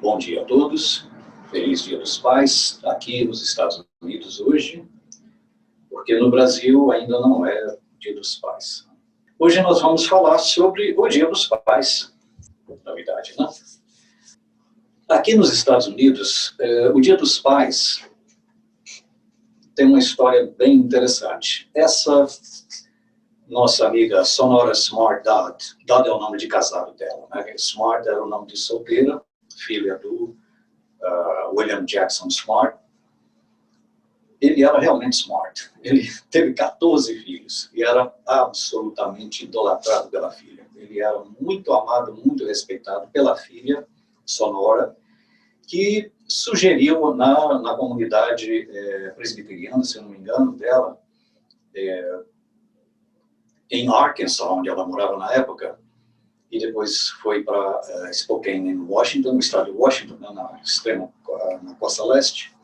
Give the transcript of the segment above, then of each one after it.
Bom dia a todos, feliz Dia dos Pais, aqui nos Estados Unidos hoje, porque no Brasil ainda não é Dia dos Pais. Hoje nós vamos falar sobre o Dia dos Pais, novidade, né? Aqui nos Estados Unidos, o Dia dos Pais tem uma história bem interessante. Essa nossa amiga Sonora Smart Dodd é o nome de casado dela, né? Smart era o nome de solteira, filha do William Jackson Smart. Ele era realmente smart. Ele teve 14 filhos e era absolutamente idolatrado pela filha. Ele era muito amado, muito respeitado pela filha, Sonora, que sugeriu na comunidade presbiteriana, se eu não me engano, dela, em Arkansas, onde ela morava na época, e depois foi para Spokane, em Washington, no estado de Washington, na costa leste.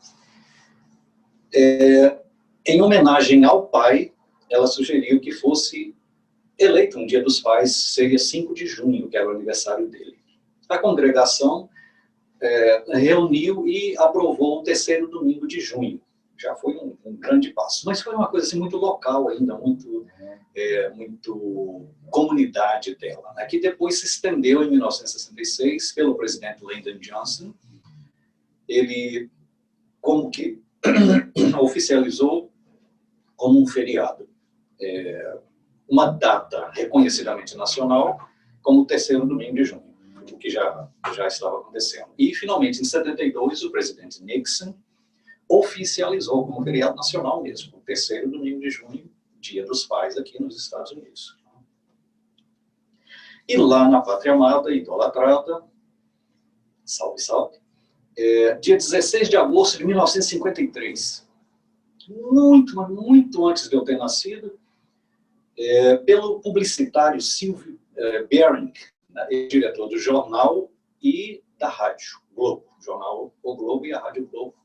Em homenagem ao pai, ela sugeriu que fosse eleito um Dia dos Pais, seria 5 de junho, que era o aniversário dele. A congregação reuniu e aprovou o 3º domingo de junho. Já foi um grande passo. Mas foi uma coisa assim, muito local ainda, muito comunidade dela, né, que depois se estendeu em 1966 pelo presidente Lyndon Johnson. Ele como que oficializou como um feriado, uma data reconhecidamente nacional, como o 3º domingo de junho, o que já estava acontecendo. E, finalmente, em 72, o presidente Nixon oficializou como feriado nacional mesmo, o 3º domingo de junho, Dia dos Pais, aqui nos Estados Unidos. E lá na Pátria Amada, idolatrada, salve, salve, dia 16 de agosto de 1953, muito antes de eu ter nascido, pelo publicitário Silvio Bering, né, diretor do jornal e da rádio Globo, o jornal O Globo e a rádio Globo.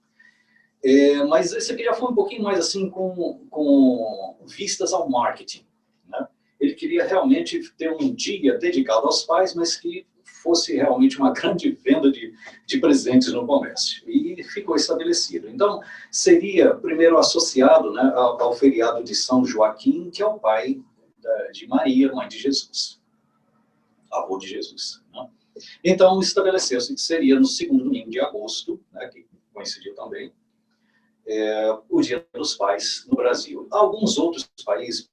Mas esse aqui já foi um pouquinho mais assim com vistas ao marketing, né? Ele queria realmente ter um dia dedicado aos pais, mas que fosse realmente uma grande venda de presentes no comércio. E ficou estabelecido. Então, seria primeiro associado, né, ao feriado de São Joaquim, que é o pai de Maria, mãe de Jesus, avô de Jesus, né? Então, estabeleceu-se que seria no 2º domingo de agosto, né, que coincidiu também, o Dia dos Pais no Brasil. Alguns outros países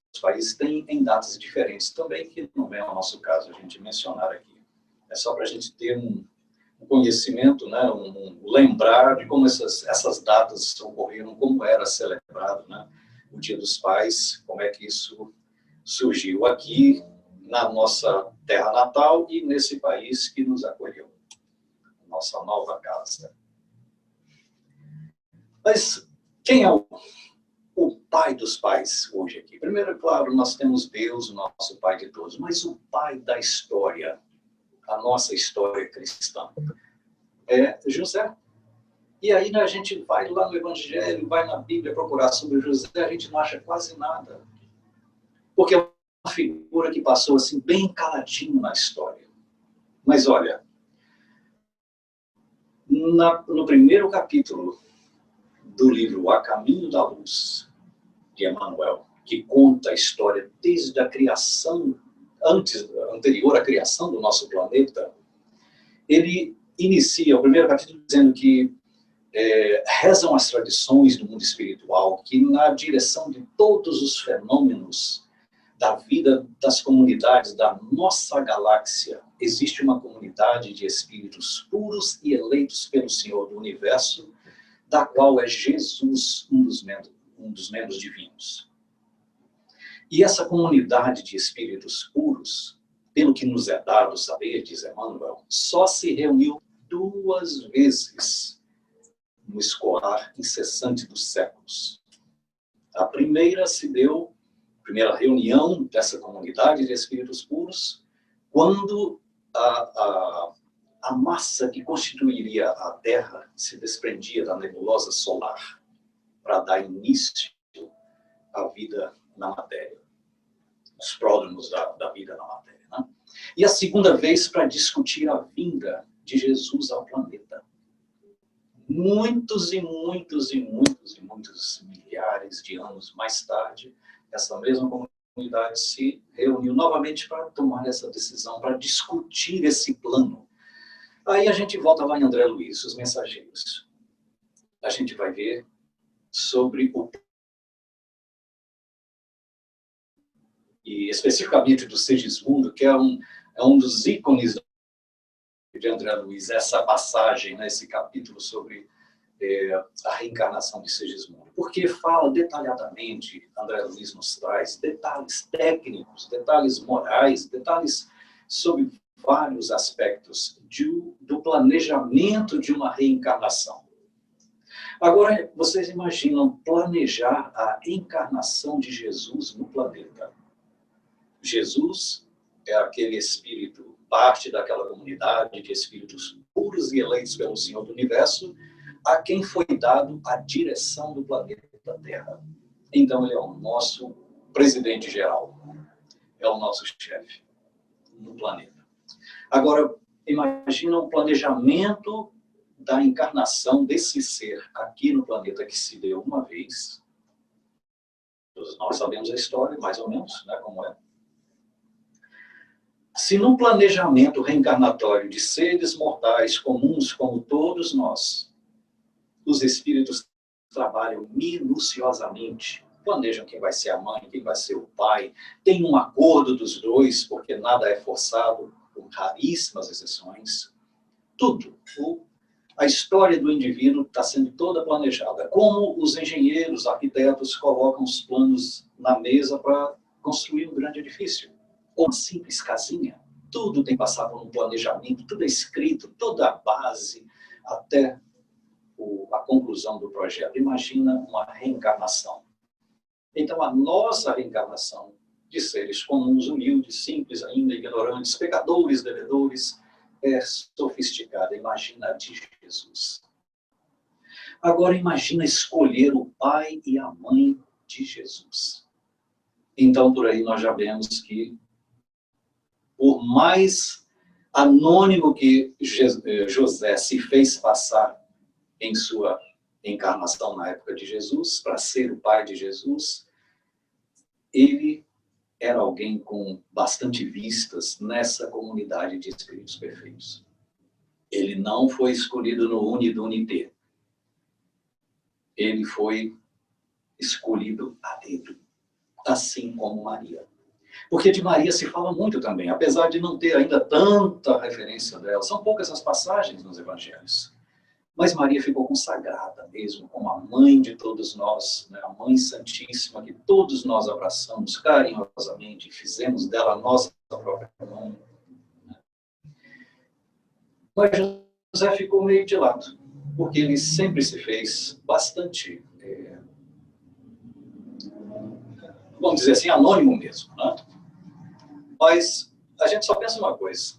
têm em datas diferentes também, que não é o nosso caso a gente mencionar aqui. É só para a gente ter um conhecimento, né, lembrar de como essas datas ocorreram, como era celebrado, né, o Dia dos Pais, como é que isso surgiu aqui na nossa terra natal e nesse país que nos acolheu, nossa nova casa. Mas quem é o pai dos pais hoje aqui? Primeiro, é claro, nós temos Deus, o nosso pai de todos, mas o pai da história, a nossa história cristã, é José. E aí, né, a gente vai lá no Evangelho, vai na Bíblia procurar sobre José, a gente não acha quase nada. Porque é uma figura que passou assim, bem caladinho na história. Mas olha, no primeiro capítulo do livro A Caminho da Luz, de Emmanuel, que conta a história desde a criação, anterior à criação do nosso planeta, ele inicia o primeiro capítulo dizendo que rezam as tradições do mundo espiritual, que na direção de todos os fenômenos da vida das comunidades da nossa galáxia, existe uma comunidade de espíritos puros e eleitos pelo Senhor do Universo, da qual é Jesus um dos membros divinos. E essa comunidade de espíritos puros, pelo que nos é dado saber, diz Emmanuel, só se reuniu 2 vezes no escoar incessante dos séculos. A primeira se deu, a primeira reunião dessa comunidade de espíritos puros, quando a massa que constituiria a Terra se desprendia da nebulosa solar para dar início à vida na matéria, os pródromos da vida na matéria. Né? E a segunda vez para discutir a vinda de Jesus ao planeta. Muitos e muitos e muitos e muitos milhares de anos mais tarde, essa mesma comunidade se reuniu novamente para tomar essa decisão, para discutir esse plano. Aí a gente volta lá em André Luiz, os mensageiros. A gente vai ver sobre e especificamente do Segismundo, que é um dos ícones de André Luiz, essa passagem, né, esse capítulo sobre a reencarnação de Segismundo. Porque fala detalhadamente, André Luiz nos traz detalhes técnicos, detalhes morais, detalhes sobre vários aspectos do planejamento de uma reencarnação. Agora, vocês imaginam planejar a encarnação de Jesus no planeta. Jesus é aquele espírito, parte daquela comunidade de espíritos puros e eleitos pelo Senhor do Universo, a quem foi dado a direção do planeta Terra. Então, ele é o nosso presidente geral, é o nosso chefe no planeta. Agora, imagina o planejamento da encarnação desse ser aqui no planeta que se deu uma vez. Todos nós sabemos a história, mais ou menos, né, como é. Se no planejamento reencarnatório de seres mortais comuns como todos nós, os espíritos trabalham minuciosamente, planejam quem vai ser a mãe, quem vai ser o pai, tem um acordo dos dois, porque nada é forçado, com raríssimas exceções. Tudo. A história do indivíduo está sendo toda planejada. Como os engenheiros, arquitetos colocam os planos na mesa para construir um grande edifício. Ou uma simples casinha. Tudo tem que passar por um planejamento, tudo é escrito, toda a base, até a conclusão do projeto. Imagina uma reencarnação. Então, a nossa reencarnação de seres comuns, humildes, simples ainda, ignorantes, pecadores, devedores, é sofisticada. Imagina a de Jesus. Agora, imagina escolher o pai e a mãe de Jesus. Então, por aí nós já vemos que, por mais anônimo que José se fez passar em sua encarnação na época de Jesus, para ser o pai de Jesus, ele era alguém com bastante vistas nessa comunidade de espíritos perfeitos. Ele não foi escolhido no Unidunité. Ele foi escolhido a dedo, assim como Maria. Porque de Maria se fala muito também, apesar de não ter ainda tanta referência dela. São poucas as passagens nos evangelhos. Mas Maria ficou consagrada mesmo, como a mãe de todos nós, né? A mãe santíssima que todos nós abraçamos carinhosamente, fizemos dela a nossa própria mãe. Mas José ficou meio de lado, porque ele sempre se fez bastante, vamos dizer assim, anônimo mesmo, né? Mas a gente só pensa uma coisa.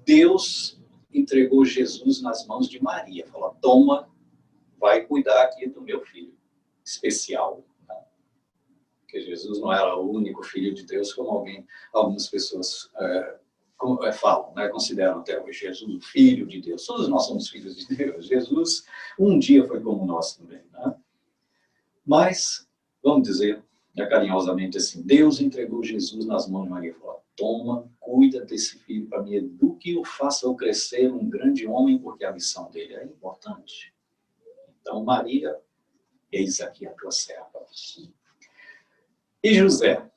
Deus entregou Jesus nas mãos de Maria. Falou, toma, vai cuidar aqui do meu filho especial. Né? Porque Jesus não era o único filho de Deus, como algumas pessoas falam, né? Consideram até hoje Jesus o filho de Deus. Todos nós somos filhos de Deus. Jesus um dia foi como nós também. Né? Mas, vamos dizer, carinhosamente assim, Deus entregou Jesus nas mãos de Maria e falou, toma, cuida desse filho para mim, eduque-o, faça-o crescer um grande homem, porque a missão dele é importante. Então, Maria, eis aqui a tua serva. E José?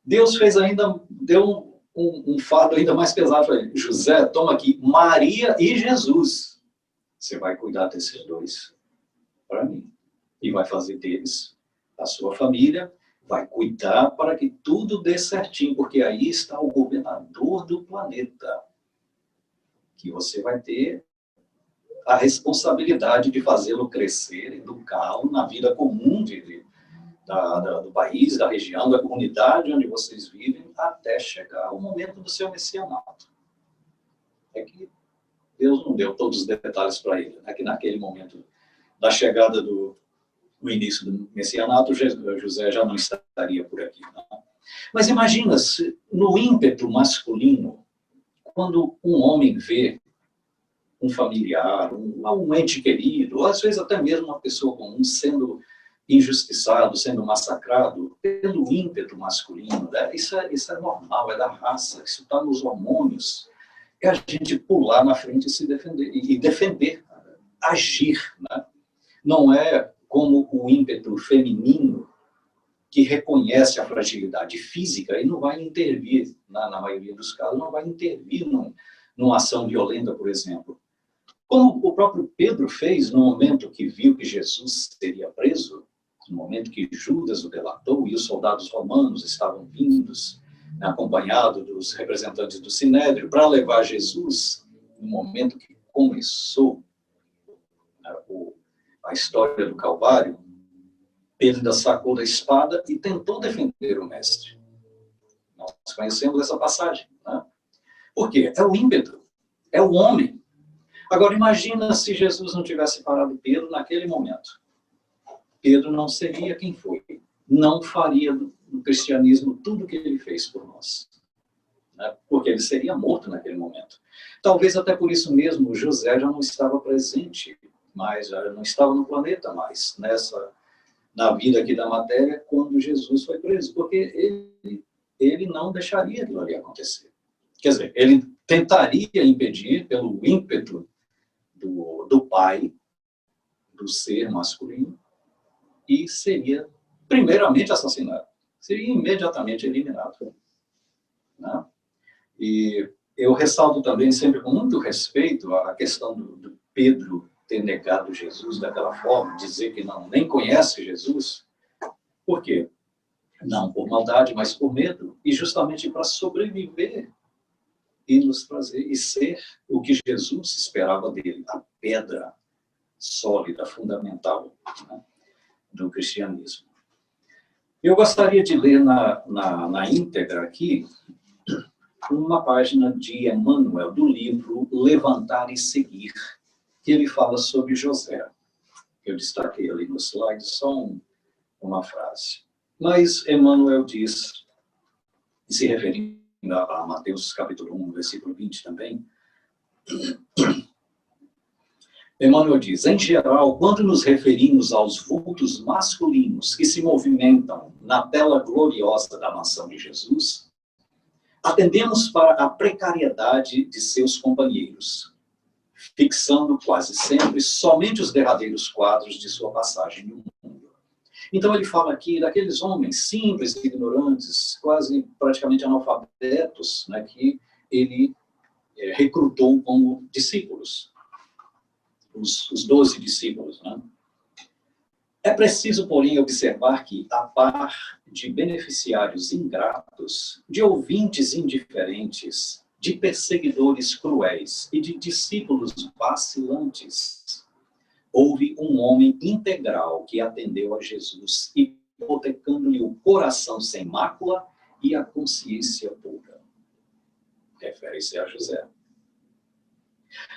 Deus fez ainda, deu um fardo ainda mais pesado para ele. José, toma aqui Maria e Jesus. Você vai cuidar desses dois para mim. E vai fazer deles a sua família, vai cuidar para que tudo dê certinho, porque aí está o governador do planeta, que você vai ter a responsabilidade de fazê-lo crescer, educá-lo na vida comum do país, da região, da comunidade onde vocês vivem, até chegar o momento do seu messianato. É que Deus não deu todos os detalhes para ele, né? Que naquele momento da chegada do início do messianato, José já não estaria por aqui. Né? Mas imagina se no ímpeto masculino, quando um homem vê um familiar, um ente querido, ou às vezes até mesmo uma pessoa comum sendo injustiçado, sendo massacrado pelo ímpeto masculino, né? Isso é normal, é da raça, isso está nos hormônios. É a gente pular na frente e se defender, e defender, agir. Né? Não é como o ímpeto feminino que reconhece a fragilidade física e não vai intervir, na maioria dos casos, não vai intervir numa ação violenta, por exemplo. Como o próprio Pedro fez no momento que viu que Jesus seria preso, no momento que Judas o delatou e os soldados romanos estavam vindos, né, acompanhados dos representantes do Sinédrio, para levar Jesus, no momento que começou, né, a história do Calvário, ele ainda sacou da espada e tentou defender o mestre. Nós conhecemos essa passagem. Né? Por quê? É o ímpeto, é o homem. Agora, imagina se Jesus não tivesse parado Pedro naquele momento. Pedro não seria quem foi. Não faria no cristianismo tudo o que ele fez por nós. Né? Porque ele seria morto naquele momento. Talvez até por isso mesmo José já não estava presente, mas já não estava no planeta mais, na vida aqui da matéria, quando Jesus foi preso. Porque ele não deixaria aquilo ali acontecer. Quer dizer, ele tentaria impedir pelo ímpeto do pai, do ser masculino, e seria primeiramente assassinado. Seria imediatamente eliminado. Né? E eu ressalto também, sempre com muito respeito, a questão do Pedro ter negado Jesus daquela forma, dizer que nem conhece Jesus. Por quê? Não por maldade, mas por medo. E justamente para sobreviver e nos trazer e ser o que Jesus esperava dele, a pedra sólida, fundamental, né, do cristianismo. Eu gostaria de ler na íntegra aqui uma página de Emmanuel, do livro Levantar e Seguir, que ele fala sobre José. Eu destaquei ali no slide só uma frase. Mas Emmanuel diz, se referindo a Mateus capítulo 1, versículo 20 também, Emmanuel diz, em geral, quando nos referimos aos vultos masculinos que se movimentam na tela gloriosa da mansão de Jesus, atendemos para a precariedade de seus companheiros, fixando quase sempre somente os derradeiros quadros de sua passagem no mundo. Então ele fala aqui daqueles homens simples, ignorantes, quase praticamente analfabetos, né, que ele recrutou como discípulos, os 12 discípulos. Né? É preciso, porém, observar que, a par de beneficiários ingratos, de ouvintes indiferentes, de perseguidores cruéis e de discípulos vacilantes, houve um homem integral que atendeu a Jesus, hipotecando-lhe o coração sem mácula e a consciência pura. Refere-se a José.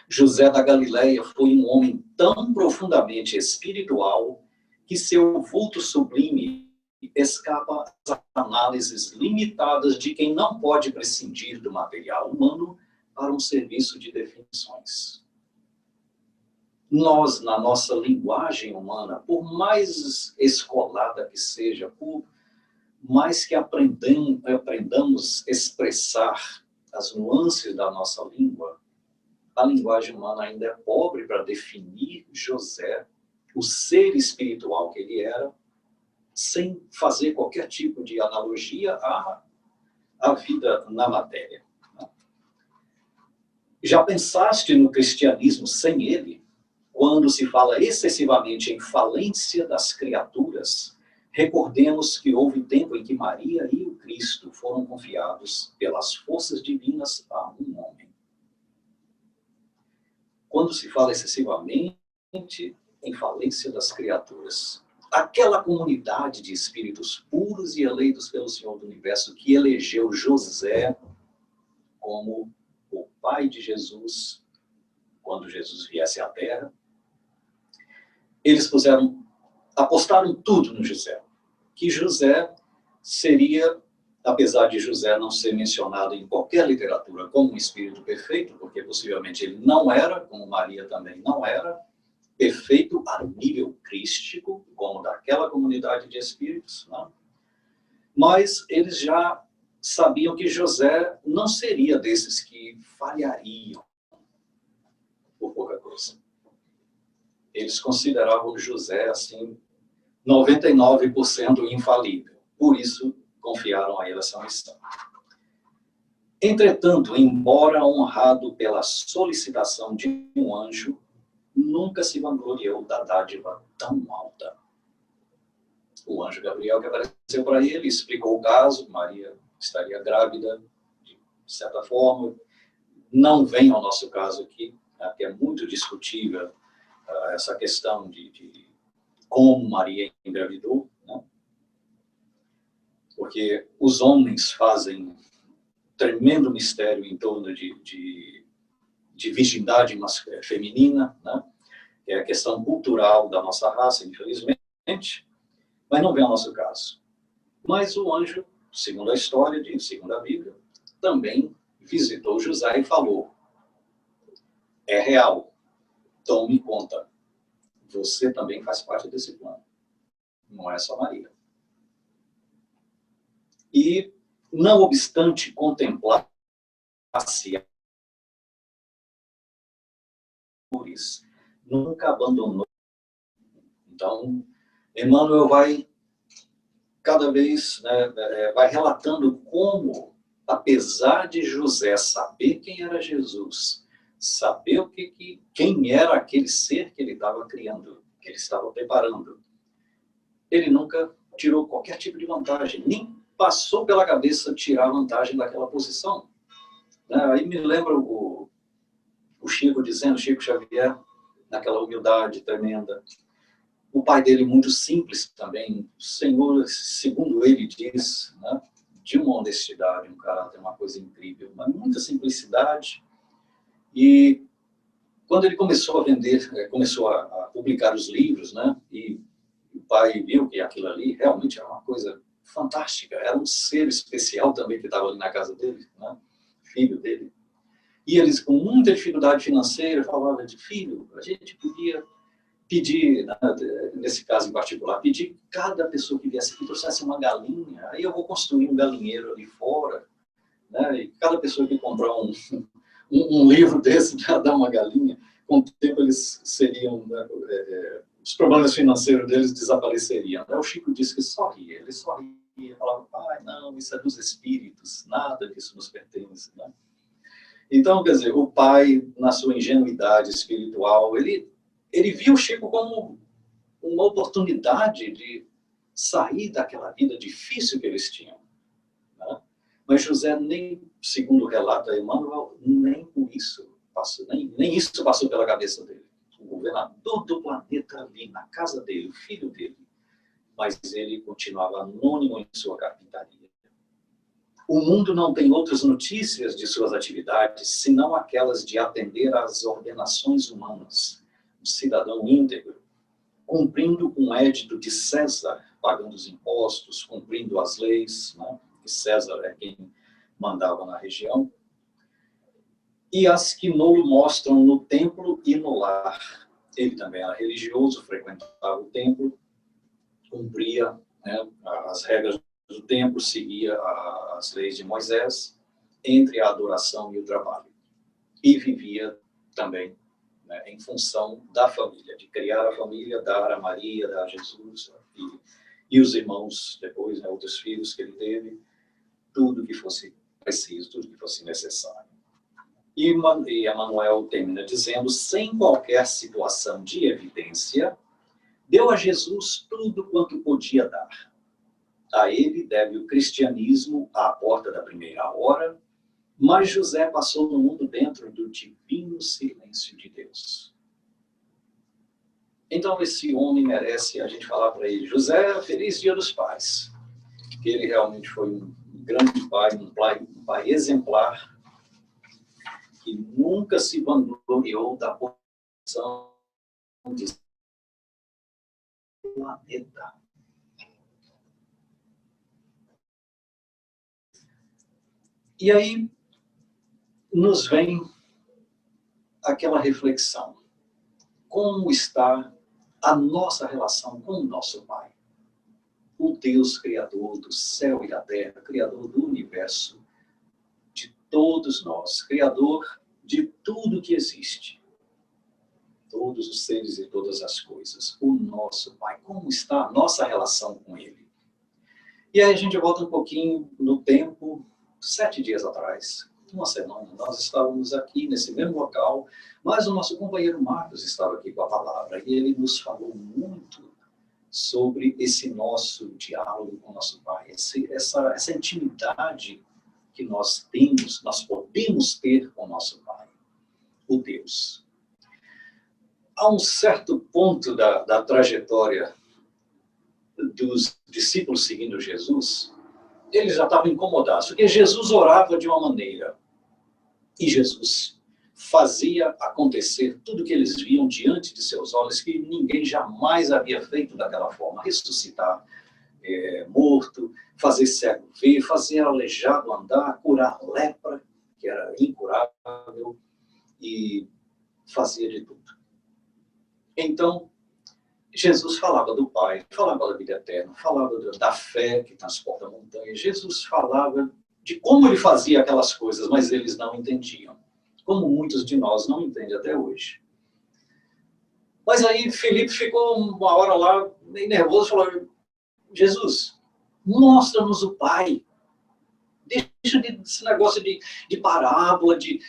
José da Galileia foi um homem tão profundamente espiritual que seu vulto sublime escapa às análises limitadas de quem não pode prescindir do material humano para um serviço de definições. Nós, na nossa linguagem humana, por mais escolada que seja, por mais que aprendamos expressar as nuances da nossa língua, a linguagem humana ainda é pobre para definir José, o ser espiritual que ele era, sem fazer qualquer tipo de analogia à vida na matéria. Já pensaste no cristianismo sem ele? Quando se fala excessivamente em falência das criaturas, recordemos que houve tempo em que Maria e o Cristo foram confiados pelas forças divinas a um homem. quando se fala excessivamente em falência das criaturas. Aquela comunidade de espíritos puros e eleitos pelo Senhor do Universo que elegeu José como o pai de Jesus, quando Jesus viesse à Terra, eles apostaram tudo no José. Que José seria, apesar de José não ser mencionado em qualquer literatura como um espírito perfeito, porque possivelmente ele não era, como Maria também não era, perfeito a nível crístico, como daquela comunidade de espíritos, não? Mas eles já sabiam que José não seria desses que falhariam por pouca coisa. Eles consideravam José, assim, 99% infalível. Por isso, confiaram a ele essa missão. Entretanto, embora honrado pela solicitação de um anjo, nunca se vangloriou da dádiva tão alta. O anjo Gabriel, que apareceu para ele, explicou o caso, Maria estaria grávida, de certa forma. Não vem ao nosso caso aqui, que é muito discutível essa questão de como Maria engravidou, né? Porque os homens fazem tremendo mistério em torno de virgindade feminina, né? Que é a questão cultural da nossa raça, infelizmente, mas não vem ao nosso caso. Mas o anjo, segundo a história, segundo a Bíblia, também visitou José e falou: é real, tome conta, você também faz parte desse plano, não é só Maria. E, não obstante contemplar-se, nunca abandonou. Então, Emmanuel vai cada vez, né, vai relatando como, apesar de José saber quem era Jesus, saber quem era aquele ser que ele estava criando, que ele estava preparando, ele nunca tirou qualquer tipo de vantagem, nem passou pela cabeça tirar vantagem daquela posição. Aí me lembra o Chico dizendo, Chico Xavier, naquela humildade tremenda. O pai dele muito simples também, o Senhor, segundo ele diz, né, de uma honestidade, um caráter, uma coisa incrível, mas muita simplicidade. E quando ele começou a vender, começou a publicar os livros, né, e o pai viu que aquilo ali realmente era uma coisa fantástica, era um ser especial também que estava ali na casa dele, né, filho dele. E eles, com muita dificuldade financeira, falavam de filho, a gente podia pedir, né, nesse caso em particular, pedir que cada pessoa que viesse aqui trouxesse uma galinha, aí eu vou construir um galinheiro ali fora, né, e cada pessoa que comprar um livro desse dá uma galinha, com o tempo eles seriam, né, os problemas financeiros deles desapareceriam. O Chico disse que sorria, ele sorria, falava, pai, não, isso é dos espíritos, nada disso nos pertence, né? Então, quer dizer, o pai, na sua ingenuidade espiritual, ele viu o Chico como uma oportunidade de sair daquela vida difícil que eles tinham, né? Mas José, nem, segundo relata Emmanuel, nem por isso passou, nem isso passou pela cabeça dele. O governador do planeta ali, na casa dele, o filho dele, mas ele continuava anônimo em sua carpintaria. O mundo não tem outras notícias de suas atividades, senão aquelas de atender às ordenações humanas. Um cidadão íntegro, cumprindo um édito de César, pagando os impostos, cumprindo as leis, né? Que César é quem mandava na região, e as que nolo mostram no templo e no lar. Ele também era religioso, frequentava o templo, cumpria, né, as regras do templo, seguia as leis de Moisés, entre a adoração e o trabalho. E vivia também, né, em função da família, de criar a família, dar a Maria, dar a Jesus, e os irmãos depois, né, outros filhos que ele teve, tudo que fosse preciso, tudo que fosse necessário. E Emmanuel termina dizendo, sem qualquer situação de evidência, deu a Jesus tudo quanto podia dar. A ele deve o cristianismo à porta da primeira hora, Mas José passou no mundo dentro do divino silêncio de Deus. Então esse homem merece a gente falar para ele: José, feliz Dia dos Pais. Que ele realmente foi um grande pai, um pai exemplar, que nunca se vangloriou da posição de planeta. E aí nos vem aquela reflexão: como está a nossa relação com o nosso Pai? O Deus Criador do céu e da terra, Criador do universo, de todos nós, Criador de tudo que existe, todos os seres e todas as coisas, o nosso Pai. Como está a nossa relação com Ele? E aí a gente volta um pouquinho no tempo, 7 dias atrás, uma semana, nós estávamos aqui nesse mesmo local, mas o nosso companheiro Marcos estava aqui com a palavra, e ele nos falou muito sobre esse nosso diálogo com o nosso Pai, essa intimidade que nós temos, nós podemos ter com o nosso Pai, o Deus. A um certo ponto da trajetória dos discípulos seguindo Jesus, eles já estavam incomodados, porque Jesus orava de uma maneira, e Jesus fazia acontecer tudo que eles viam diante de seus olhos, que ninguém jamais havia feito daquela forma: ressuscitar morto, fazer cego ver, fazer aleijado andar, curar lepra, que era incurável, e fazia de tudo. Então, Jesus falava do Pai, falava da vida eterna, falava da fé que transporta montanhas. Jesus falava de como ele fazia aquelas coisas, mas eles não entendiam. Como muitos de nós não entendem até hoje. Mas aí Felipe ficou uma hora lá, meio nervoso, falou: Jesus, mostra-nos o Pai. Deixa desse negócio de parábola, de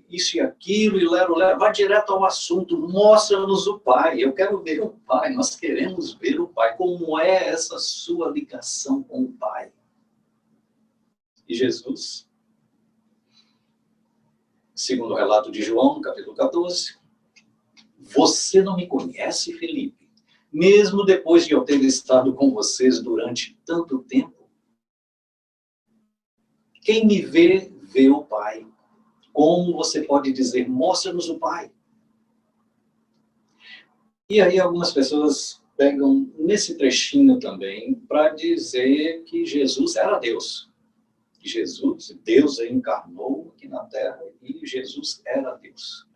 isso e aquilo, e lero, vai direto ao assunto, mostra-nos o Pai. Eu quero ver o Pai, nós queremos ver o Pai. Como é essa sua ligação com o Pai? E Jesus, segundo o relato de João, capítulo 14, você não me conhece, Felipe, mesmo depois de eu ter estado com vocês durante tanto tempo. Quem me vê, vê o Pai. Como você pode dizer, mostra-nos o Pai? E aí algumas pessoas pegam nesse trechinho também para dizer que Jesus era Deus. Jesus, Deus encarnou aqui na Terra e Jesus era Deus.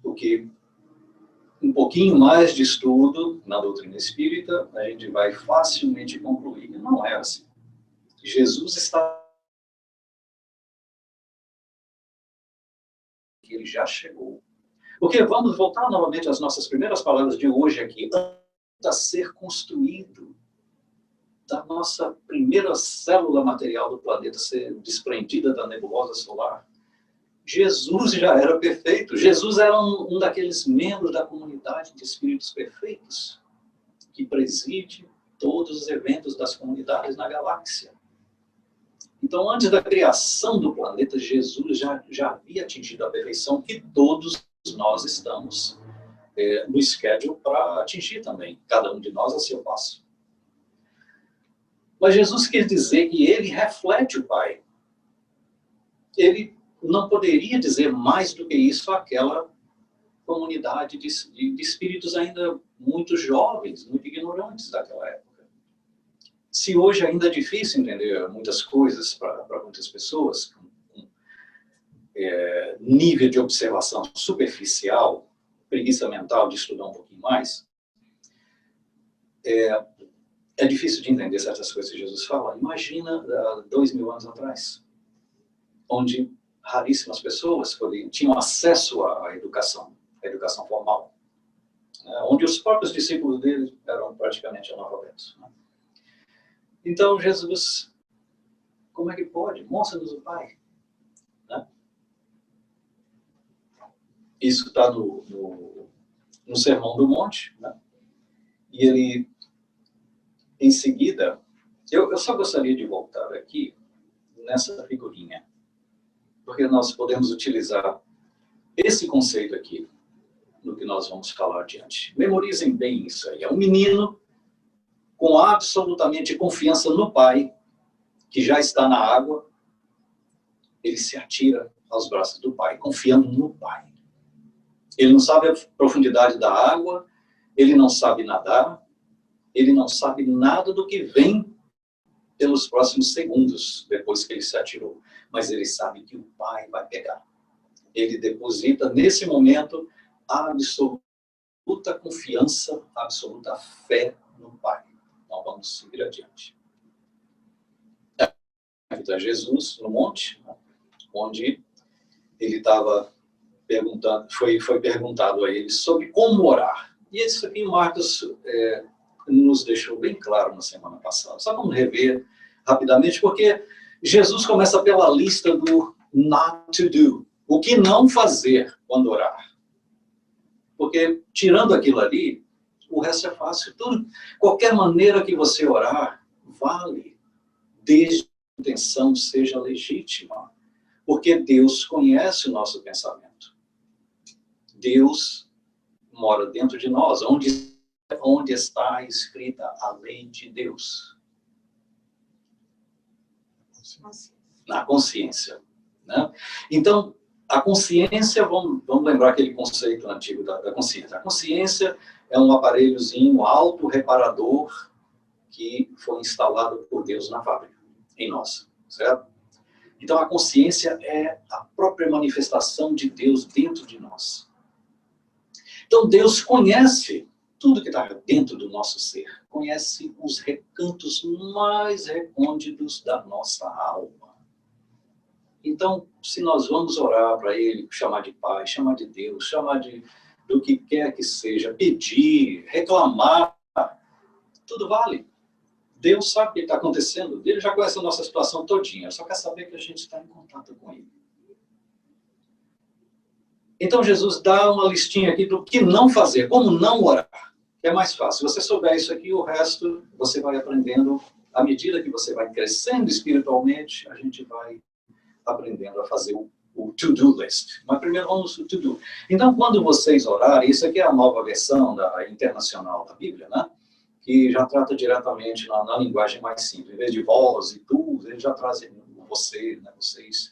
Porque um pouquinho mais de estudo na doutrina espírita, a gente vai facilmente concluir que não é assim. Jesus está... que ele já chegou. Porque vamos voltar novamente às nossas primeiras palavras de hoje aqui. A ser construído, da nossa primeira célula material do planeta ser desprendida da nebulosa solar, Jesus já era perfeito. Jesus era um daqueles membros da comunidade de espíritos perfeitos, que preside todos os eventos das comunidades na galáxia. Então, antes da criação do planeta, Jesus já havia atingido a perfeição que todos nós estamos no schedule para atingir também, cada um de nós a seu passo. Mas Jesus quer dizer que ele reflete o Pai. Ele não poderia dizer mais do que isso àquela comunidade de espíritos ainda muito jovens, muito ignorantes daquela época. Se hoje ainda é difícil entender muitas coisas para muitas pessoas, com nível de observação superficial, preguiça mental de estudar um pouquinho mais, é difícil de entender certas coisas que Jesus fala. Imagina 2000 anos atrás, onde raríssimas pessoas tinham acesso à educação formal, onde os próprios discípulos dele eram praticamente analfabetos. Então, Jesus, como é que pode? Mostra-nos o Pai. Isso está no Sermão do Monte, e ele, em seguida, Eu só gostaria de voltar aqui nessa figurinha, porque nós podemos utilizar esse conceito aqui no que nós vamos falar adiante. Memorizem bem isso aí. É um menino com absolutamente confiança no pai, que já está na água, ele se atira aos braços do pai, confiando no pai. Ele não sabe a profundidade da água, ele não sabe nadar, ele não sabe nada do que vem pelos próximos segundos depois que ele se atirou. Mas ele sabe que o pai vai pegar. Ele deposita, nesse momento, a absoluta confiança, a absoluta fé no pai. Então, vamos seguir adiante. Aqui está Jesus, no monte, onde ele estava perguntando, foi perguntado a ele sobre como orar. E isso aqui Marcos nos deixou bem claro na semana passada. Só vamos rever rapidamente, porque Jesus começa pela lista do not to do. O que não fazer quando orar. Porque, tirando aquilo ali, o resto é fácil. Tudo, qualquer maneira que você orar, vale, desde que a intenção seja legítima. Porque Deus conhece o nosso pensamento. Deus mora dentro de nós, onde está escrita a lei de Deus. Na consciência. Né? Então, a consciência, vamos lembrar aquele conceito antigo da consciência. A consciência é um aparelhozinho autorreparador que foi instalado por Deus na fábrica, em nós, certo? Então, a consciência é a própria manifestação de Deus dentro de nós. Então, Deus conhece tudo que está dentro do nosso ser, conhece os recantos mais recônditos da nossa alma. Então, se nós vamos orar para Ele, chamar de Pai, chamar de Deus, chamar do que quer que seja, pedir, reclamar, tudo vale. Deus sabe o que está acontecendo, Ele já conhece a nossa situação todinha, só quer saber que a gente está em contato com Ele. Então, Jesus dá uma listinha aqui do que não fazer, como não orar. É mais fácil. Se você souber isso aqui, o resto você vai aprendendo. À medida que você vai crescendo espiritualmente, a gente vai aprendendo a fazer o to-do list. Mas primeiro vamos ao to-do. Então, quando vocês orarem, isso aqui é a nova versão da internacional da Bíblia, né? Que já trata diretamente na linguagem mais simples. Em vez de vós e tu, ele já traz você, né, vocês.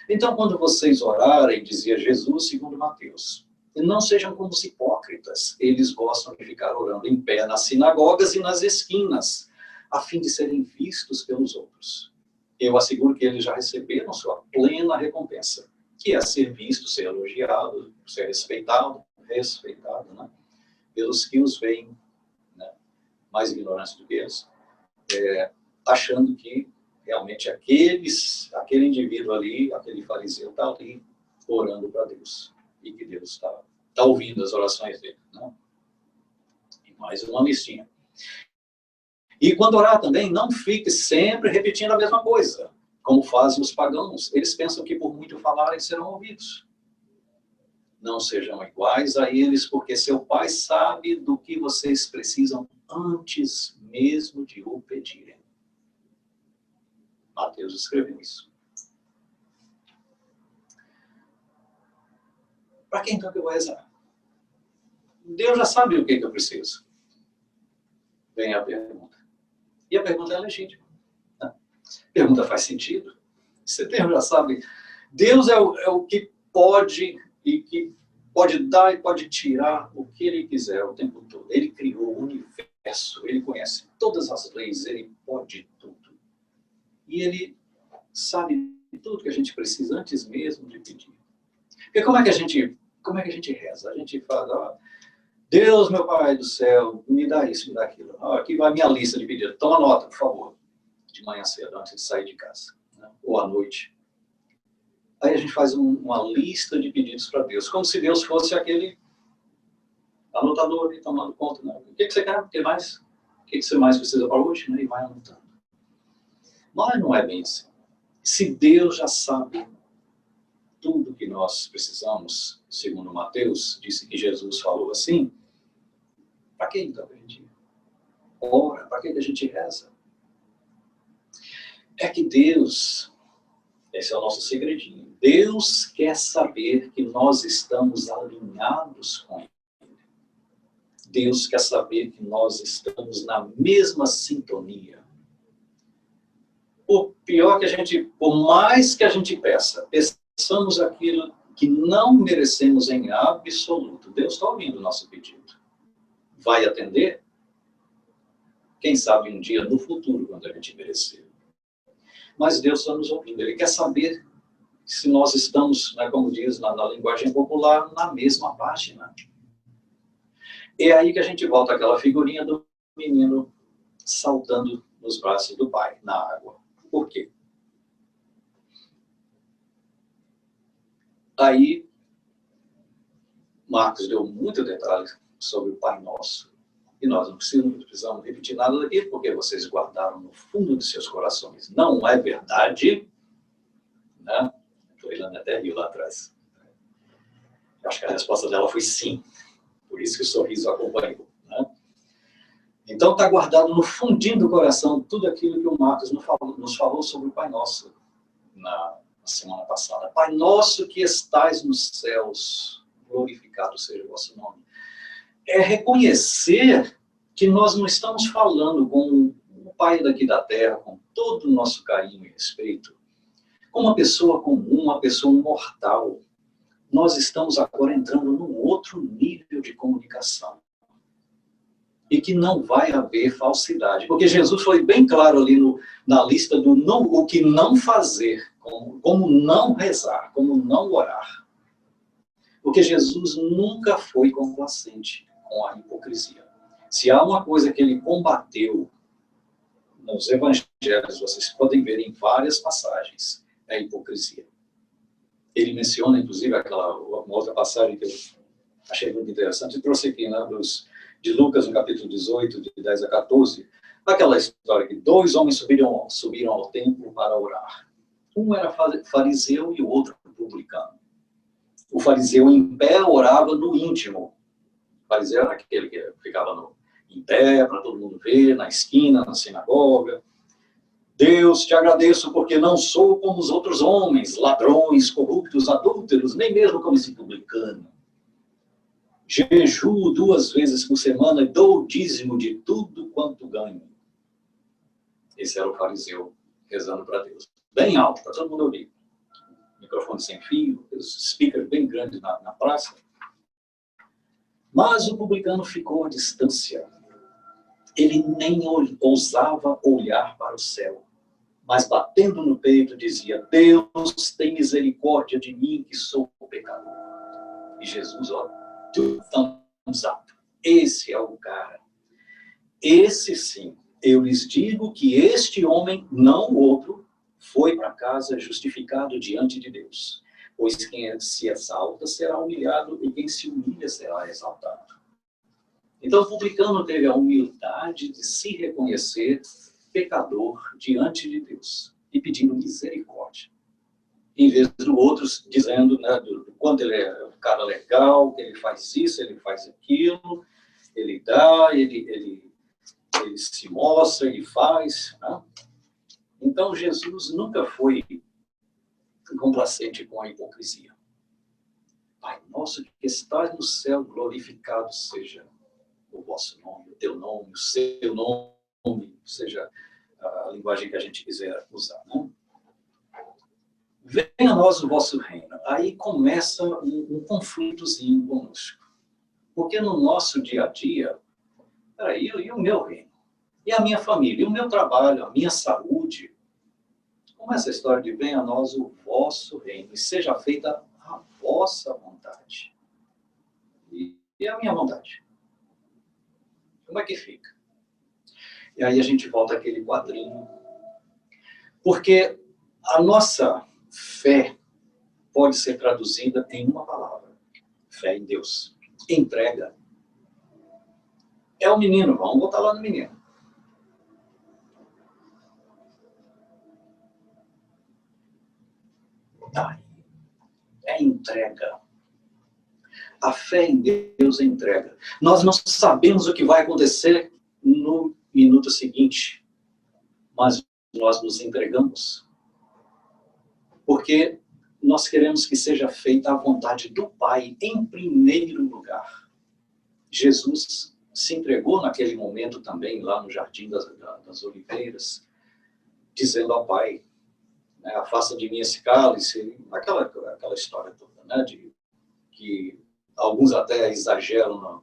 Então, quando vocês orarem, dizia Jesus, segundo Mateus, não sejam como os hipócritas. Eles gostam de ficar orando em pé nas sinagogas e nas esquinas, a fim de serem vistos pelos outros. Eu asseguro que eles já receberam sua plena recompensa, que é ser visto, ser elogiado, ser respeitado, né, pelos que os veem, né, mais ignorantes do que eles, achando que realmente aquele indivíduo ali, aquele fariseu está ali orando para Deus, e que Deus está ouvindo as orações dele. Né? E mais uma listinha. E quando orar também, não fique sempre repetindo a mesma coisa, como fazem os pagãos. Eles pensam que por muito falarem serão ouvidos. Não sejam iguais a eles, porque seu Pai sabe do que vocês precisam antes mesmo de o pedirem. Mateus escreveu isso. Para quem então que eu vou rezar? Deus já sabe o que eu preciso. Vem a pergunta. E a pergunta é legítima. A pergunta faz sentido. Se Deus já sabe, Deus é o que pode e que pode dar e pode tirar o que Ele quiser o tempo todo. Ele criou o universo, Ele conhece todas as leis, Ele pode tudo. E Ele sabe tudo que a gente precisa antes mesmo de pedir. Porque como é que a gente reza? A gente fala, Deus, meu Pai do céu, me dá isso, me dá aquilo. Aqui vai a minha lista de pedidos. Toma nota, por favor. De manhã cedo, antes de sair de casa. Né? Ou à noite. Aí a gente faz uma lista de pedidos para Deus. Como se Deus fosse aquele anotador ali, tomando conta. Né? O que você quer? O que mais? O que você mais precisa para hoje? Né? E vai anotando. Mas não é bem assim. Se Deus já sabe tudo que nós precisamos, segundo Mateus, disse que Jesus falou assim, para que então a gente ora? Para que a gente reza? é que Deus, esse é o nosso segredinho, Deus quer saber que nós estamos alinhados com Ele. Deus quer saber que nós estamos na mesma sintonia. O pior que por mais que a gente peçamos aquilo que não merecemos em absoluto, Deus está ouvindo o nosso pedido. Vai atender? Quem sabe um dia no futuro, quando a gente merecer. Mas Deus está nos ouvindo. Ele quer saber se nós estamos, né, como diz na linguagem popular, na mesma página. É aí que a gente volta àquela figurinha do menino saltando nos braços do pai, na água. Por quê? Aí, Marcos deu muito detalhe sobre o Pai Nosso. E nós não precisamos repetir nada daqui, porque vocês guardaram no fundo de seus corações. Não é verdade? Né? A Ilana até riu lá atrás. Eu acho que a resposta dela foi sim. Por isso que o sorriso acompanhou. Né? Então está guardado no fundinho do coração tudo aquilo que o Marcos nos falou sobre o Pai Nosso na semana passada. Pai Nosso que estais nos céus, glorificado seja o vosso nome. É reconhecer que nós não estamos falando com o Pai daqui da Terra, com todo o nosso carinho e respeito, com uma pessoa comum, uma pessoa mortal. Nós estamos agora entrando num outro nível de comunicação. E que não vai haver falsidade. Porque Jesus foi bem claro ali na lista do o que não fazer, como não rezar, como não orar. Porque Jesus nunca foi complacente com a hipocrisia. Se há uma coisa que ele combateu nos evangelhos, vocês podem ver em várias passagens, é a hipocrisia. Ele menciona, inclusive, uma outra passagem que eu achei muito interessante, e trouxe aqui, né, de Lucas, no capítulo 18, de 10 a 14, aquela história que 2 homens subiram ao templo para orar. Um era fariseu e o outro publicano. O fariseu em pé orava no íntimo. O fariseu era aquele que ficava em pé, para todo mundo ver, na esquina, na sinagoga. Deus, te agradeço porque não sou como os outros homens, ladrões, corruptos, adúlteros, nem mesmo como esse publicano. Jejuo 2 vezes por semana e dou o dízimo de tudo quanto ganho. Esse era o fariseu rezando para Deus. Bem alto, para todo mundo ouvir. Microfone sem fio, os speakers bem grandes na praça. Mas o publicano ficou à distância. Ele nem ousava olhar para o céu, mas batendo no peito dizia: Deus, tem misericórdia de mim que sou pecador. E Jesus, ó, thumbs up. Esse é o cara. Esse sim. Eu lhes digo que este homem, não o outro, foi para casa justificado diante de Deus. Pois quem se exalta será humilhado e quem se humilha será exaltado. Então o publicano teve a humildade de se reconhecer pecador diante de Deus e pedindo misericórdia. Em vez do outro dizendo, né, do quanto ele é um cara legal, que ele faz isso, ele faz aquilo, ele dá, ele se mostra, ele faz. Né? Então Jesus nunca foi complacente com a hipocrisia. Pai nosso que estás no céu, glorificado seja o vosso nome, o teu nome, o seu nome, seja a linguagem que a gente quiser usar. Né? Venha a nós o vosso reino. Aí começa um conflitozinho conosco. Porque no nosso dia a dia, peraí, e o meu reino? E a minha família? E o meu trabalho? A minha saúde? Como essa história de venha a nós o vosso reino e seja feita a vossa vontade. E a minha vontade? Como é que fica? E aí a gente volta àquele quadrinho. Porque a nossa fé pode ser traduzida em uma palavra. Fé em Deus. Entrega. É o menino, vamos voltar lá no menino. É entrega. A fé em Deus é entrega. Nós não sabemos o que vai acontecer no minuto seguinte, mas nós nos entregamos, porque nós queremos que seja feita a vontade do Pai em primeiro lugar. Jesus se entregou naquele momento também, lá no Jardim das Oliveiras, dizendo ao Pai, né, afasta de mim esse cálice, aquela história toda, né, de que alguns até exageram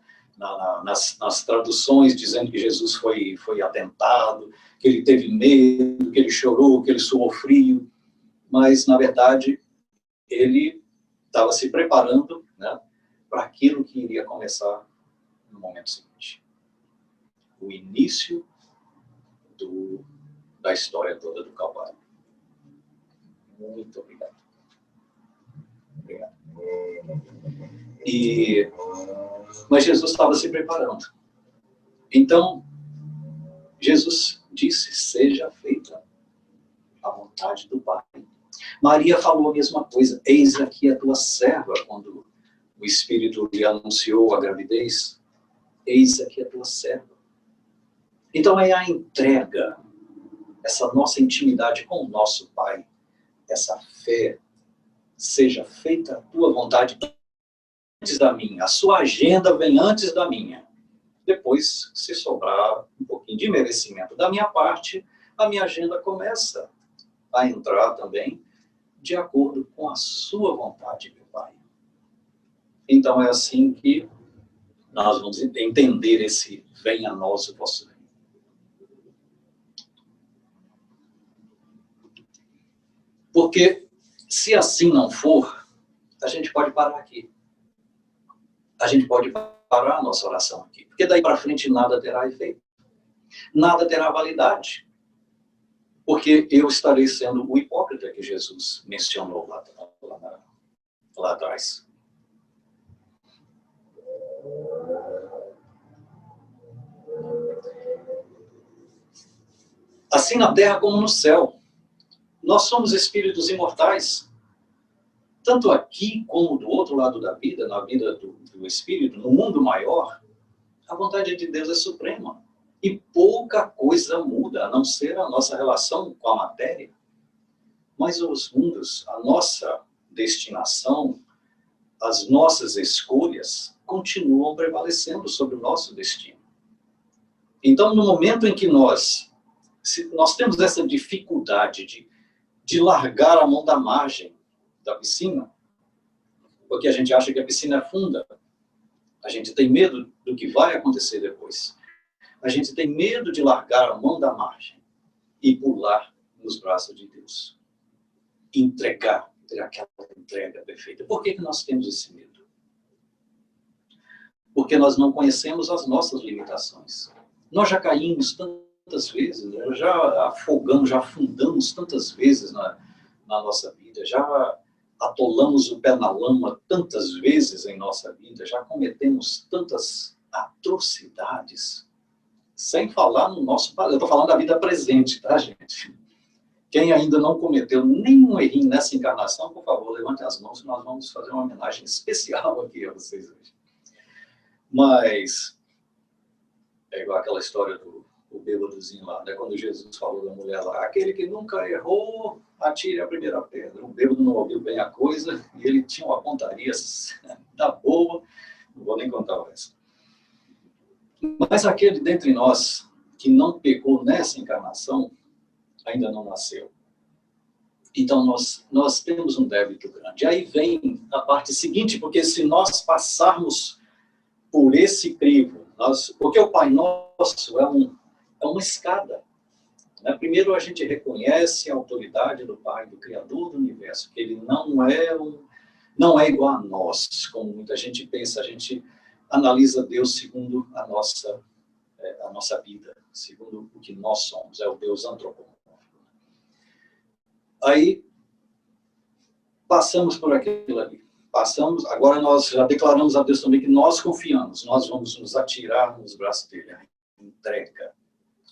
nas traduções, dizendo que Jesus foi atentado, que ele teve medo, que ele chorou, que ele suou frio, mas, na verdade, ele estava se preparando, né, para aquilo que iria começar no momento seguinte. O início da história toda do Calvário. Muito obrigado. Obrigado. Mas Jesus estava se preparando. Então, Jesus disse, seja feita a vontade do Pai. Maria falou a mesma coisa, eis aqui a tua serva, quando o Espírito lhe anunciou a gravidez, eis aqui a tua serva. Então é a entrega, essa nossa intimidade com o nosso Pai, essa fé, seja feita a tua vontade antes da minha, a sua agenda vem antes da minha. Depois, se sobrar um pouquinho de merecimento da minha parte, a minha agenda começa a entrar também de acordo com a sua vontade, meu Pai. Então é assim que nós vamos entender esse venha a nós o vosso reino. Porque se assim não for, a gente pode parar aqui. A gente pode parar a nossa oração aqui. Porque daí para frente nada terá efeito. Nada terá validade. Porque eu estarei sendo o hipócrita que Jesus mencionou lá atrás. Assim na terra como no céu. Nós somos espíritos imortais. Tanto aqui como do outro lado da vida, na vida do espírito, no mundo maior, a vontade de Deus é suprema. E pouca coisa muda, a não ser a nossa relação com a matéria. Mas os mundos, a nossa destinação, as nossas escolhas, continuam prevalecendo sobre o nosso destino. Então, no momento em que nós temos essa dificuldade de largar a mão da margem da piscina, porque a gente acha que a piscina é funda, a gente tem medo do que vai acontecer depois. A gente tem medo de largar a mão da margem e pular nos braços de Deus. Entregar, ter aquela entrega perfeita. Por que nós temos esse medo? Porque nós não conhecemos as nossas limitações. Nós já caímos tantas vezes, já afundamos tantas vezes na nossa vida, já atolamos o pé na lama tantas vezes em nossa vida, já cometemos tantas atrocidades. Sem falar no nosso... Eu estou falando da vida presente, tá, gente? Quem ainda não cometeu nenhum errinho nessa encarnação, por favor, levante as mãos, que nós vamos fazer uma homenagem especial aqui a vocês hoje. Mas é igual aquela história do bêbadozinho lá, né? Quando Jesus falou da mulher lá, aquele que nunca errou, atire a primeira pedra. O bêbado não ouviu bem a coisa, e ele tinha uma pontaria da boa, não vou nem contar o resto. Mas aquele dentre nós que não pecou nessa encarnação, ainda não nasceu. Então, nós temos um débito grande. Aí vem a parte seguinte, porque se nós passarmos por esse crivo, porque o Pai Nosso é uma escada. Né? Primeiro, a gente reconhece a autoridade do Pai, do Criador do Universo, que ele não é igual a nós, como muita gente pensa. A gente analisa Deus segundo a nossa vida, segundo o que nós somos, é o Deus antropomórfico. Aí, passamos por aquilo ali. Agora nós já declaramos a Deus também que nós confiamos, nós vamos nos atirar nos braços dele. Entrega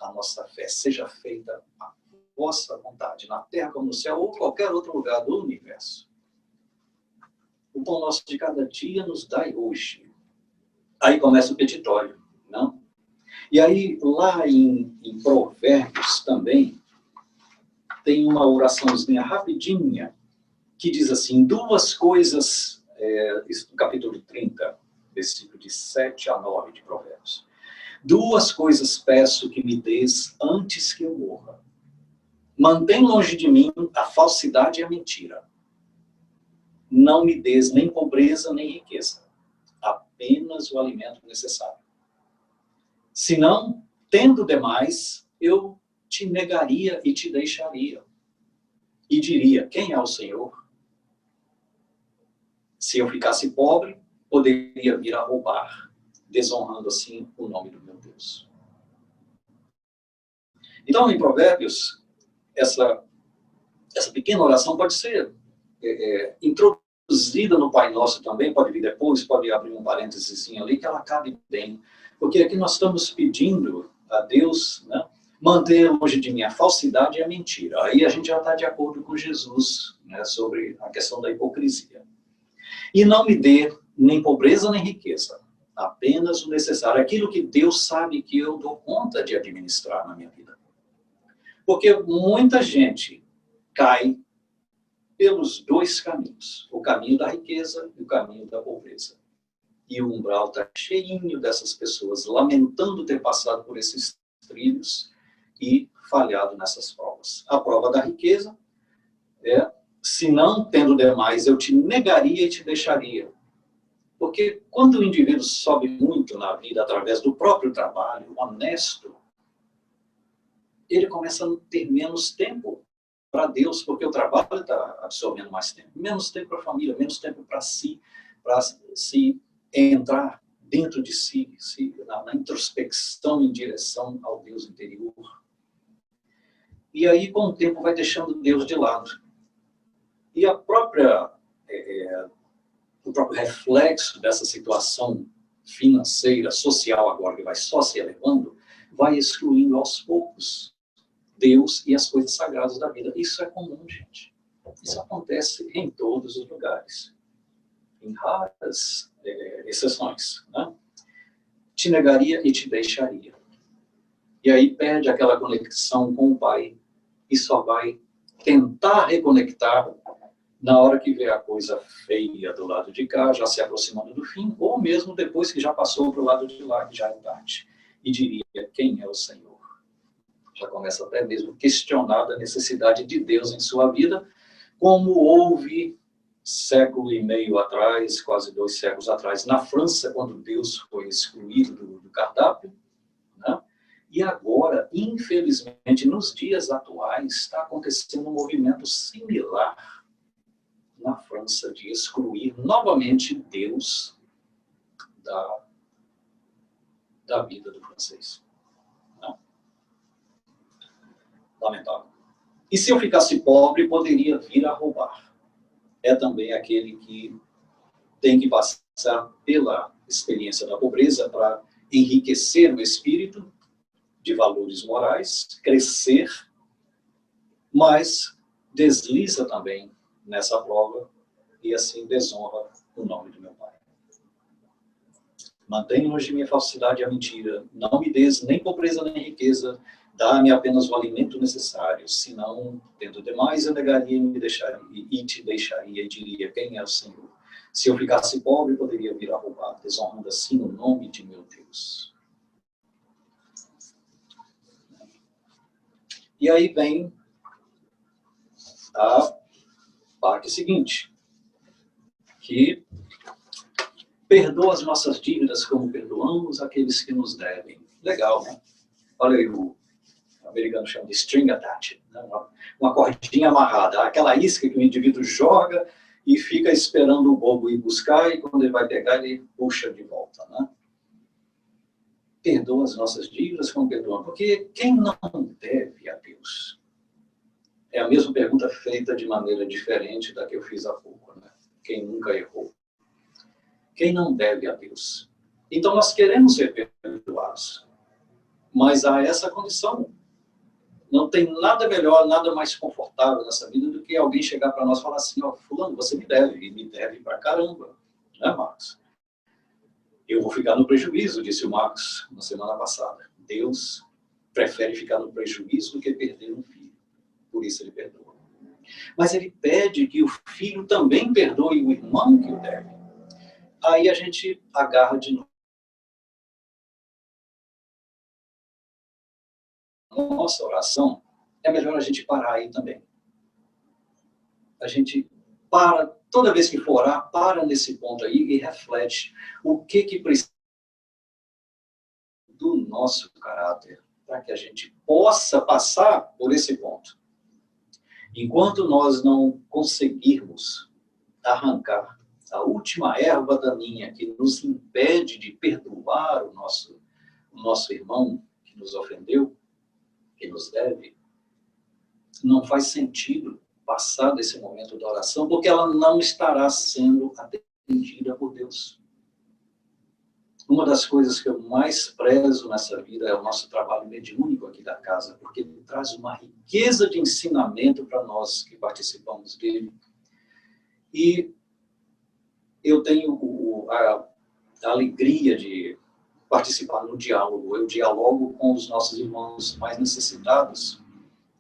a nossa fé, seja feita a vossa vontade, na terra como no céu, ou qualquer outro lugar do universo. O pão nosso de cada dia nos dai hoje. Aí começa o petitório, não? E aí, lá em Provérbios também, tem uma oraçãozinha rapidinha que diz assim, duas coisas, isso no capítulo 30, versículo de 7 a 9 de Provérbios. Duas coisas peço que me dês antes que eu morra. Mantém longe de mim a falsidade e a mentira. Não me dês nem pobreza nem riqueza, apenas o alimento necessário. Senão, tendo demais, eu te negaria e te deixaria. E diria, quem é o Senhor? Se eu ficasse pobre, poderia vir a roubar, desonrando assim o nome do meu Deus. Então, em Provérbios, essa pequena oração pode ser introduzida no Pai Nosso também, pode vir depois, pode abrir um parênteses ali, que ela cabe bem. Porque aqui nós estamos pedindo a Deus, né, manter longe de mim a falsidade e a mentira. Aí a gente já está de acordo com Jesus, né, sobre a questão da hipocrisia. E não me dê nem pobreza nem riqueza, apenas o necessário, aquilo que Deus sabe que eu dou conta de administrar na minha vida. Porque muita gente cai pelos dois caminhos, o caminho da riqueza e o caminho da pobreza. E o umbral está cheinho dessas pessoas, lamentando ter passado por esses trilhos e falhado nessas provas. A prova da riqueza é, se não tendo demais, eu te negaria e te deixaria. Porque quando o indivíduo sobe muito na vida através do próprio trabalho, honesto, ele começa a ter menos tempo para Deus, porque o trabalho está absorvendo mais tempo. Menos tempo para a família, menos tempo para si, para se entrar dentro de si, na introspecção em direção ao Deus interior. E aí, com o tempo, vai deixando Deus de lado. E o próprio reflexo dessa situação financeira, social agora, que vai só se elevando, vai excluindo aos poucos Deus e as coisas sagradas da vida. Isso é comum, gente. Isso acontece em todos os lugares. Em raras exceções. Né? Te negaria e te deixaria. E aí perde aquela conexão com o Pai e só vai tentar reconectar na hora que vê a coisa feia do lado de cá, já se aproximando do fim, ou mesmo depois que já passou para o lado de lá, que já é tarde. E diria, quem é o Senhor? Já começa até mesmo a questionar a necessidade de Deus em sua vida, como houve século e meio atrás, quase 2 séculos atrás, na França, quando Deus foi excluído do cardápio, né? E agora, infelizmente, nos dias atuais, está acontecendo um movimento similar na França de excluir novamente Deus da vida do francês. Né? Lamentável. E se eu ficasse pobre, poderia vir a roubar. É também aquele que tem que passar pela experiência da pobreza para enriquecer o espírito de valores morais, crescer, mas desliza também nessa prova e assim desonra o nome do meu Pai. Mantenha longe de mim a falsidade e a mentira, não me des nem pobreza nem riqueza, dá-me apenas o alimento necessário, senão, tendo demais, eu negaria e te deixaria e diria, quem é o Senhor? Se eu ficasse pobre, poderia vir a roubar, desonrando assim o nome de meu Deus. E aí vem a parte seguinte, que perdoa as nossas dívidas como perdoamos aqueles que nos devem. Legal, né? Olha aí, o americano chama de string attached, né? Uma cordinha amarrada, aquela isca que o indivíduo joga e fica esperando o bobo ir buscar, e quando ele vai pegar, ele puxa de volta, né? Perdoa as nossas dívidas como perdoamos, porque quem não deve a Deus? É a mesma pergunta feita de maneira diferente da que eu fiz há pouco, né? Quem nunca errou? Quem não deve a Deus? Então nós queremos ser perdoados, mas há essa condição. Não tem nada melhor, nada mais confortável nessa vida do que alguém chegar para nós e falar assim, ó, fulano, você me deve, e me deve pra caramba, né, Marcos? Eu vou ficar no prejuízo, disse o Marcos na semana passada. Deus prefere ficar no prejuízo do que perder um filho. por isso ele perdoa. Mas ele pede que o filho também perdoe o irmão que o deve. Aí a gente agarra de novo. Nossa oração, é melhor a gente parar aí também. A gente para, toda vez que for orar, para nesse ponto aí e reflete o que precisa do nosso caráter para que a gente possa passar por esse ponto. Enquanto nós não conseguirmos arrancar a última erva daninha que nos impede de perdoar o nosso irmão que nos ofendeu, que nos deve, não faz sentido passar desse momento da oração, porque ela não estará sendo atendida por Deus. Uma das coisas que eu mais prezo nessa vida é o nosso trabalho mediúnico aqui da casa, porque ele traz uma riqueza de ensinamento para nós que participamos dele. E eu tenho a alegria de participar no diálogo. Eu dialogo com os nossos irmãos mais necessitados.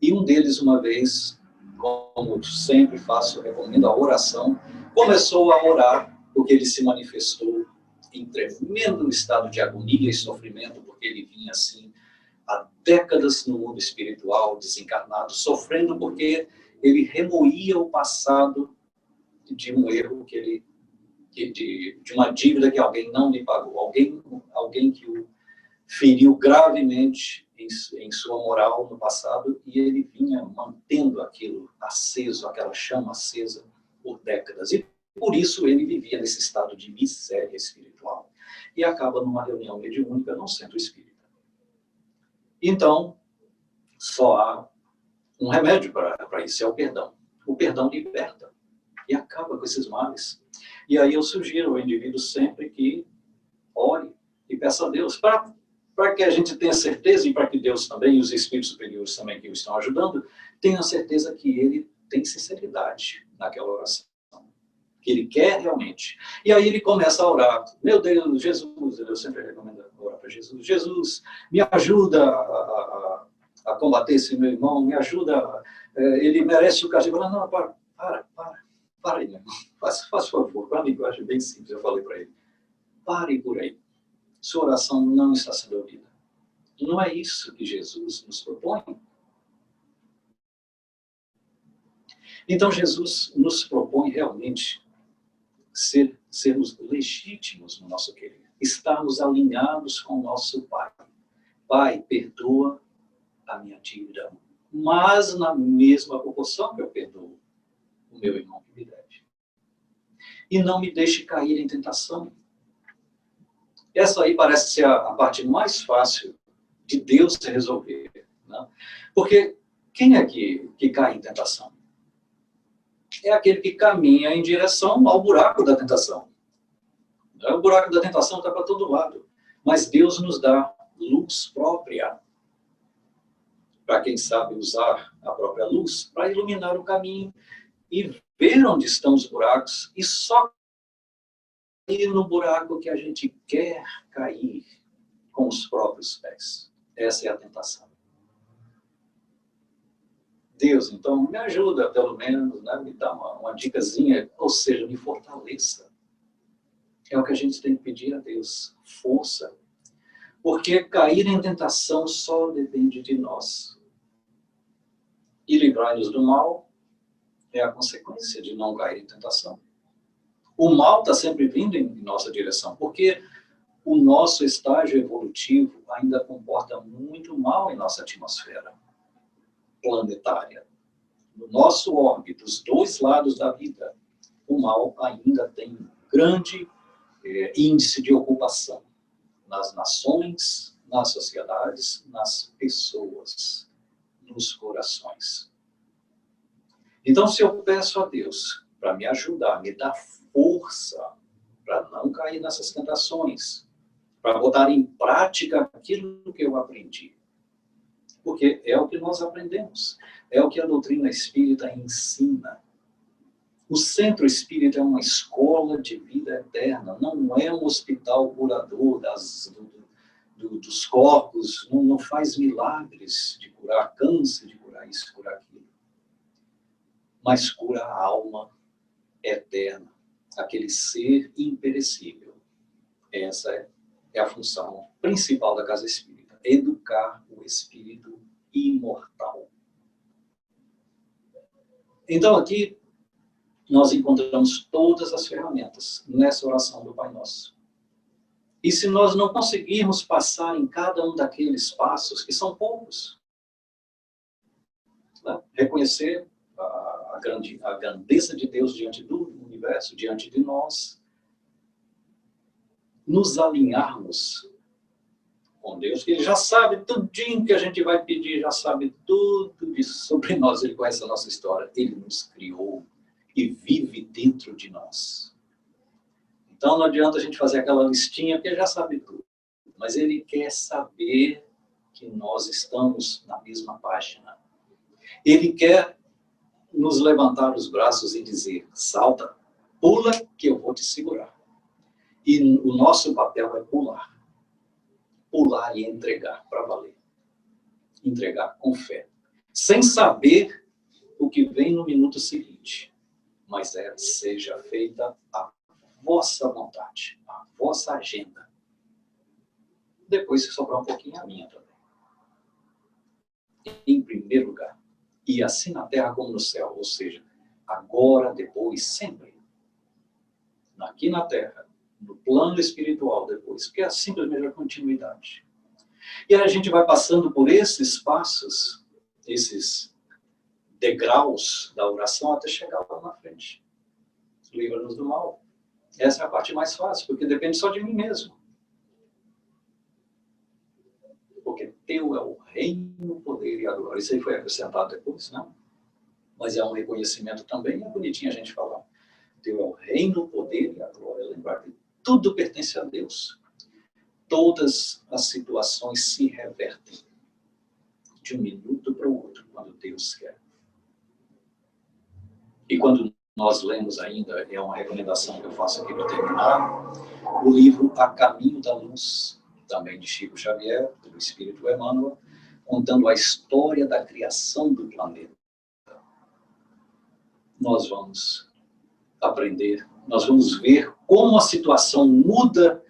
E um deles, uma vez, como sempre faço, recomendo a oração, começou a orar porque ele se manifestou em tremendo estado de agonia e sofrimento, porque ele vinha assim há décadas no mundo espiritual, desencarnado, sofrendo porque ele remoía o passado de um erro que ele de uma dívida que alguém não lhe pagou, alguém que o feriu gravemente em sua moral no passado, e ele vinha mantendo aquilo aceso, aquela chama acesa por décadas. E por isso ele vivia nesse estado de miséria espiritual. E acaba numa reunião mediúnica num centro espírita. Então, só há um remédio para isso, é o perdão. O perdão liberta e acaba com esses males. E aí eu sugiro ao indivíduo sempre que ore e peça a Deus, para que a gente tenha certeza, e para que Deus também, e os espíritos superiores também que o estão ajudando, tenham certeza que ele tem sinceridade naquela oração, que ele quer realmente. E aí ele começa a orar, meu Deus, Jesus, eu sempre recomendo orar para Jesus, Jesus, me ajuda a combater esse meu irmão, me ajuda, ele merece o castigo. Não, para aí, meu irmão, faz favor, para mim, eu acho bem simples, eu falei para ele, pare por aí. Sua oração não está sendo ouvida. Não é isso que Jesus nos propõe. Então, Jesus nos propõe realmente sermos legítimos no nosso querer, estarmos alinhados com o nosso Pai. Pai, perdoa a minha dívida, mas na mesma proporção que eu perdoo o meu irmão que me deve. E não me deixe cair em tentação. Essa aí parece ser a parte mais fácil de Deus se resolver. Né? Porque quem é que cai em tentação? É aquele que caminha em direção ao buraco da tentação. O buraco da tentação está para todo lado. Mas Deus nos dá luz própria. Para quem sabe usar a própria luz, para iluminar o caminho e ver onde estão os buracos e só cair no buraco que a gente quer cair com os próprios pés. Essa é a tentação. Deus, então, me ajuda, pelo menos, né? Me dá uma dicasinha, ou seja, me fortaleça. É o que a gente tem que pedir a Deus, força. Porque cair em tentação só depende de nós. E livrar-nos do mal é a consequência de não cair em tentação. O mal está sempre vindo em nossa direção, porque o nosso estágio evolutivo ainda comporta muito mal em nossa atmosfera planetária. No nosso orbe, dos dois lados da vida, o mal ainda tem um grande índice de ocupação nas nações, nas sociedades, nas pessoas, nos corações. Então, se eu peço a Deus para me ajudar, me dar força para não cair nessas tentações, para botar em prática aquilo que eu aprendi, porque é o que nós aprendemos, é o que a doutrina espírita ensina. O centro espírita é uma escola de vida eterna, não é um hospital curador dos corpos, não faz milagres de curar câncer, de curar isso, curar aquilo. mas cura a alma eterna, aquele ser imperecível. Essa é a função principal da casa espírita, educar o espírito imortal. Então aqui nós encontramos todas as ferramentas nessa oração do Pai Nosso. E se nós não conseguirmos passar em cada um daqueles passos, que são poucos, né? Reconhecer a grandeza de Deus diante do universo, diante de nós, nos alinharmos com Deus, que Ele já sabe tudinho que a gente vai pedir, já sabe tudo disso sobre nós, Ele conhece a nossa história, Ele nos criou e vive dentro de nós. Então não adianta a gente fazer aquela listinha, porque Ele já sabe tudo, mas Ele quer saber que nós estamos na mesma página. Ele quer nos levantar os braços e dizer, salta, pula que eu vou te segurar. E o nosso papel é pular. Pular e entregar para valer. Entregar com fé. Sem saber o que vem no minuto seguinte. Mas seja feita a vossa vontade, a vossa agenda. Depois, se sobrar um pouquinho, a minha também. Em primeiro lugar. E assim na terra como no céu. Ou seja, agora, depois, sempre. Aqui na terra. No plano espiritual depois, que é simplesmente a continuidade. E aí a gente vai passando por esses passos, esses degraus da oração até chegar lá na frente. Livra-nos do mal. Essa é a parte mais fácil, porque depende só de mim mesmo. Porque teu é o reino, o poder e a glória. Isso aí foi acrescentado depois, não? Mas é um reconhecimento também, é bonitinho a gente falar. Teu é o reino, o poder e a glória. Lembrar que tudo pertence a Deus. Todas as situações se revertem de um minuto para o outro, quando Deus quer. E quando nós lemos ainda, é uma recomendação que eu faço aqui para terminar, o livro A Caminho da Luz, também de Chico Xavier, do Espírito Emmanuel, contando a história da criação do planeta. Nós vamos aprender, nós vamos ver como a situação muda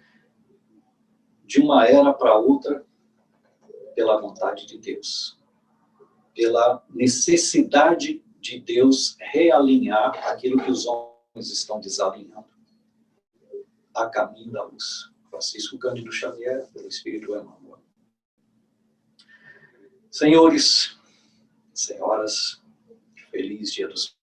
de uma era para outra pela vontade de Deus, pela necessidade de Deus realinhar aquilo que os homens estão desalinhando. A Caminho da Luz. Francisco Cândido Xavier, pelo Espírito Emmanuel. Senhores, senhoras, feliz Dia dos